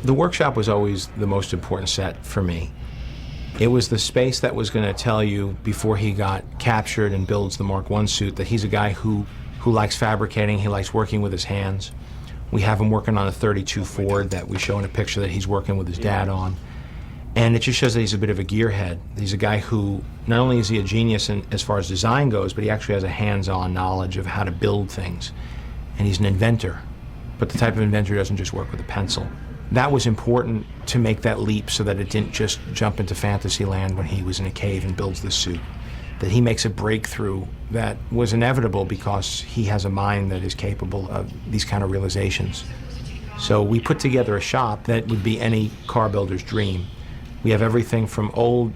The workshop was always the most important set for me. It was the space that was going to tell you before he got captured and builds the Mark I suit that he's a guy who likes fabricating, he likes working with his hands. We have him working on a 32 Ford that we show in a picture that he's working with his dad on. And it just shows that he's a bit of a gearhead. He's a guy who, not only is he a genius as far as design goes, but he actually has a hands-on knowledge of how to build things. And he's an inventor, but the type of inventor who doesn't just work with a pencil. That was important to make that leap so that it didn't just jump into fantasy land when he was in a cave and builds this suit. That he makes a breakthrough that was inevitable because he has a mind that is capable of these kind of realizations. So we put together a shop that would be any car builder's dream. We have everything from old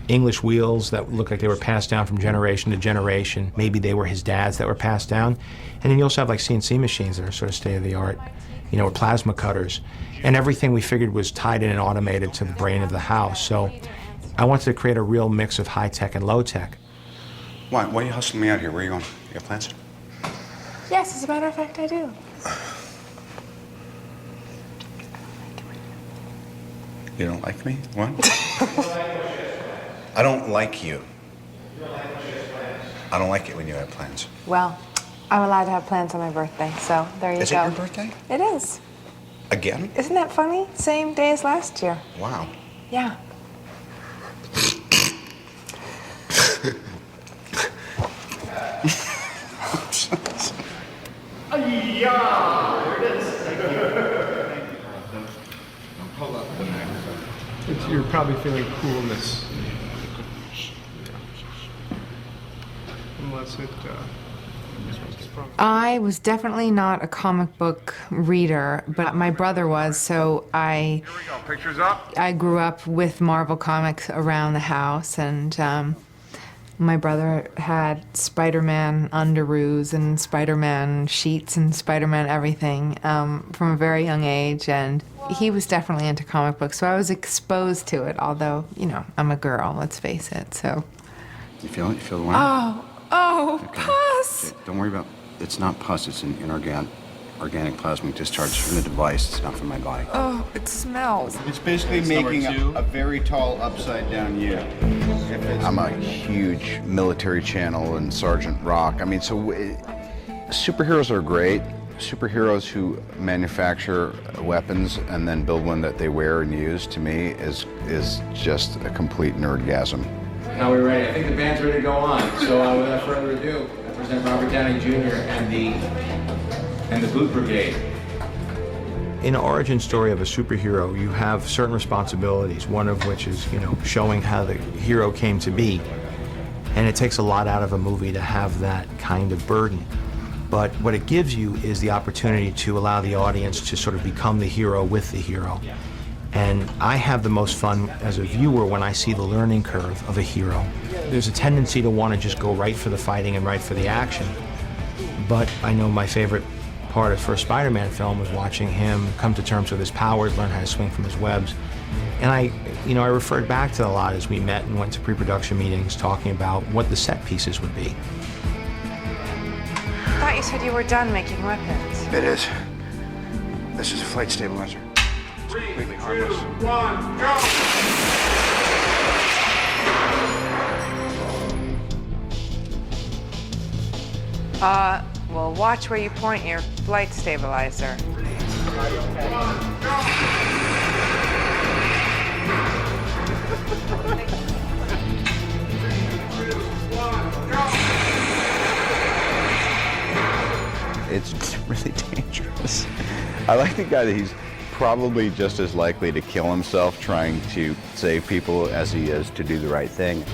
English wheels that look like they were passed down from generation to generation. Maybe they were his dad's that were passed down. And then you also have like CNC machines that are sort of state-of-the-art, you know, or plasma cutters. And everything we figured was tied in and automated to the brain of the house. So I wanted to create a real mix of high-tech and low-tech. Why are you hustling me out here? Where are you going? You have plans? Yes, as a matter of fact, I do. You don't like me? What? I don't like you. I don't like it when you have plans. Well, I'm allowed to have plans on my birthday, so there you go. Is it your birthday? It is. Again? Isn't that funny? Same day as last year. Wow. Yeah. You're probably feeling coolness. Unless it, I was definitely not a comic book reader, but my brother was, so I grew up with Marvel Comics around the house, and my brother had Spider-Man underoos and Spider-Man sheets and Spider-Man everything from a very young age, and he was definitely into comic books, so I was exposed to it, although, you know, I'm a girl, let's face it, so. You feel it? You feel the wine? Oh, Okay. pus! Okay, don't worry about it. It's not pus, it's an organic plasmic discharge from the device. It's not from my body. Oh, it smells. It's basically making a very tall upside down U. I'm a huge military channel and Sergeant Rock. I mean, so superheroes are great. Superheroes who manufacture weapons and then build one that they wear and use, to me, is just a complete nerdgasm. Now we're ready. I think the band's ready to go on. So without further ado, I present Robert Downey Jr. and the Boot Brigade. In an origin story of a superhero, you have certain responsibilities, one of which is, you know, showing how the hero came to be. And it takes a lot out of a movie to have that kind of burden. But what it gives you is the opportunity to allow the audience to sort of become the hero with the hero. And I have the most fun as a viewer when I see the learning curve of a hero. There's a tendency to want to just go right for the fighting and right for the action. But I know my favorite part of the first Spider-Man film was watching him come to terms with his powers, learn how to swing from his webs. And I referred back to a lot as we met and went to pre-production meetings talking about what the set pieces would be. I thought you said you were done making weapons. It is. This is a flight stabilizer. It's completely harmless. 2, 1, go! Well, watch where you point your flight stabilizer. It's really dangerous. I like the guy that he's probably just as likely to kill himself trying to save people as he is to do the right thing. 2,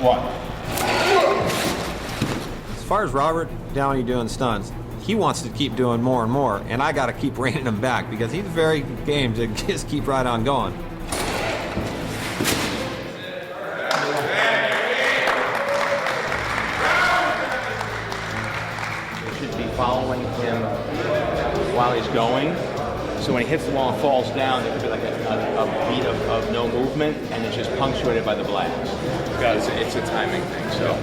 1. As far as Robert Downey doing stunts, he wants to keep doing more and more, and I got to keep reining him back because he's very game to just keep right on going. Following him while he's going. So when he hits the wall and falls down, there could be like a beat of no movement, and it's just punctuated by the blast. Because it's a timing thing, so.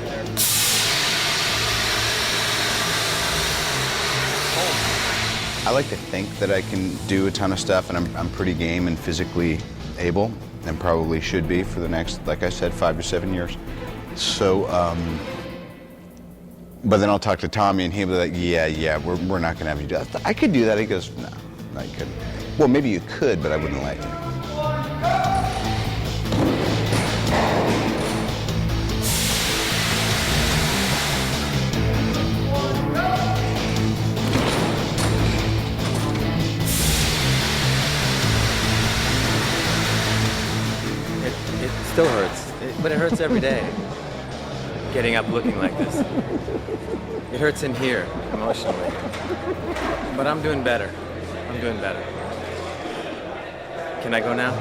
I like to think that I can do a ton of stuff, and I'm pretty game and physically able, and probably should be for the next, like I said, 5 to 7 years. So, but then I'll talk to Tommy, and he'll be like, yeah, we're not gonna have you do that. I could do that. He goes, no, you couldn't. Well, maybe you could, but I wouldn't let you. It still hurts, but it hurts every day. Getting up looking like this. It hurts in here, emotionally. But I'm doing better. I'm doing better. Can I go now?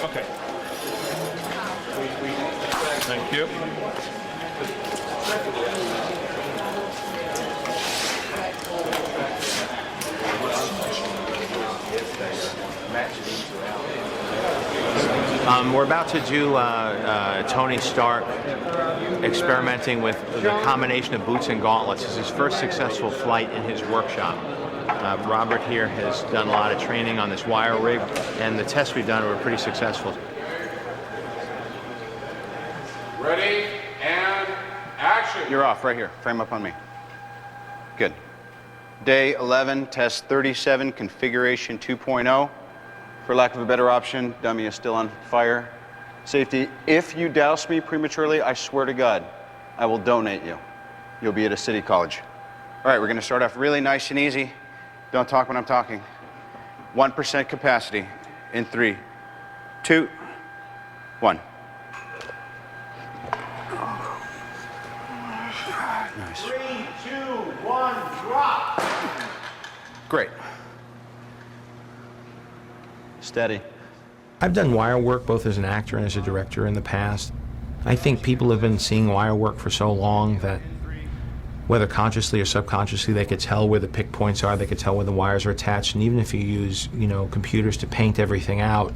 Okay. Thank you. We're about to do Tony Stark experimenting with the combination of boots and gauntlets. This is his first successful flight in his workshop. Robert here has done a lot of training on this wire rig, and the tests we've done were pretty successful. Ready and action. You're off right here. Frame up on me. Good. Day 11, test 37, configuration 2.0. For lack of a better option, dummy is still on fire. Safety, if you douse me prematurely, I swear to God, I will donate you. You'll be at a city college. All right, we're gonna start off really nice and easy. Don't talk when I'm talking. 1% capacity in 3, 2, 1. Nice. 3, 2, 1, drop. Great. Steady. I've done wire work both as an actor and as a director in the past. I think people have been seeing wire work for so long that whether consciously or subconsciously, they could tell where the pick points are, they could tell where the wires are attached, and even if you use, computers to paint everything out,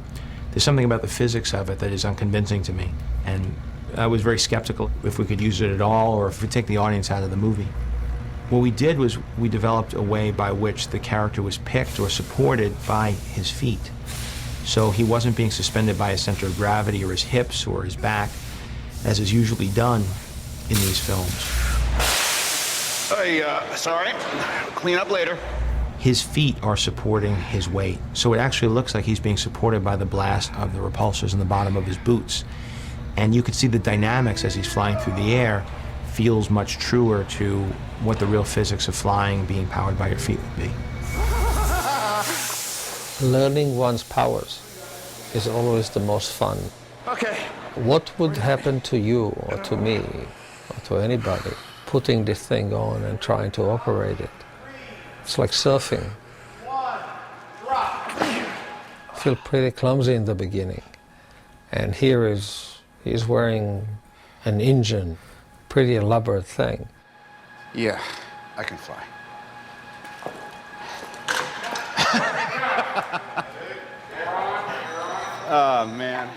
there's something about the physics of it that is unconvincing to me. And I was very skeptical if we could use it at all or if we take the audience out of the movie. What we did was we developed a way by which the character was picked or supported by his feet. So he wasn't being suspended by his center of gravity or his hips or his back, as is usually done in these films. Sorry. Clean up later. His feet are supporting his weight. So it actually looks like he's being supported by the blast of the repulsors in the bottom of his boots. And you can see the dynamics as he's flying through the air feels much truer to what the real physics of flying, being powered by your feet would be. Learning one's powers is always the most fun. Okay. What would happen to you or to me or to anybody putting this thing on and trying to operate it? It's like surfing. I feel pretty clumsy in the beginning. And here he's wearing an engine, pretty elaborate thing. Yeah, I can fly. Oh, man.